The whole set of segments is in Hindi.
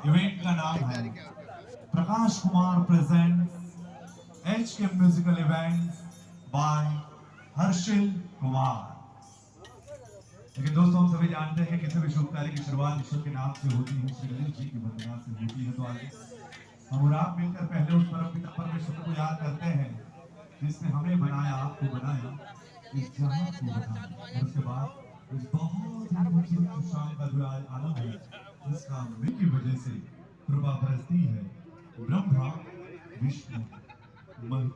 इवेंट का नाम है Prakash Kumar presents H K musical events by Harshil Kumar. लेकिन दोस्तों हम सभी जानते हैं कि किसी भी शुभ कार्य की शुरुआत ईश्वर के नाम से होती है, श्री गणेश जी की वंदना से होती है। तो आगे हम और आप मिलकर पहले उस परम पिता परमेश्वर को याद करते हैं जिसने हमें बनाया, आपको बनाया, इस जहां को बनाया। और उसके बाद इस बहुत ही ऊंची शाम का जो आज आलम है जिसका मैं की वजह से कृपा बरसती है ब्रह्मा विष्णु महेश।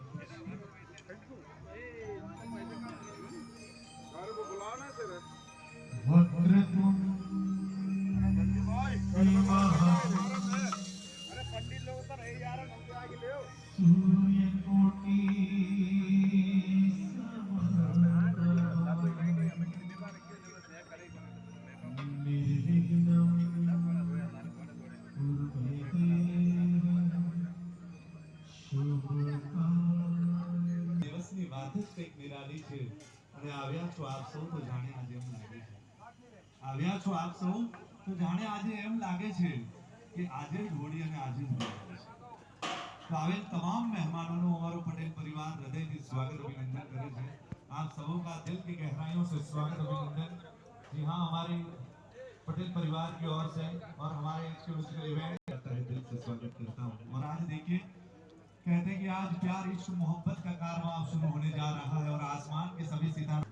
वक्रतुंड सूर्यकोटि निर्विघ्नं कुरुते શુભકામ। દિવસની વાત જ કંઈક નિરાલી છે અને આવ્યા છો આપ સૌ તો જાણે આજે એમ લાગે છે, આવ્યા છો આપ સૌ તો જાણે આજે એમ લાગે છે કે આજે જ હોળી અને આજે જ હોળી છે। તો આવેલ તમામ મહેમાનોનું हमारो पटेल परिवार हृदय से स्वागत अभिनंदन करे છે। आप सबों का दिल की गहराइयों से स्वागत अभिनंदन। जी हाँ, हमारे पटेल परिवार की ओर से और हमारे म्यूजिकल इवेंट करता है, दिल से स्वागत करता हूँ। और आज देखिए कहते हैं कि आज प्यार इश्क मोहब्बत का कारवां शुरू होने जा रहा है और आसमान के सभी सितारे,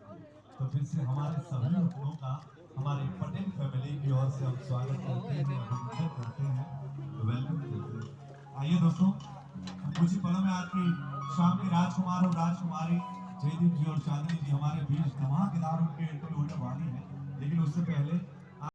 तो फिर से हमारे सभी लोगों का हमारे पटेल फैमिली की ओर से हम स्वागत करते हैं, अभिनंदन करते हैं, वेलकम करते हैं। आइए दोस्तों, कुछ ही पलों में आज की शाम के राजकुमार और राजकुमारी जयदीप जी और चांदनी जी हमारे बीच धमाकेदार उनकी एंट्री होने वाली है। लेकिन उससे पहले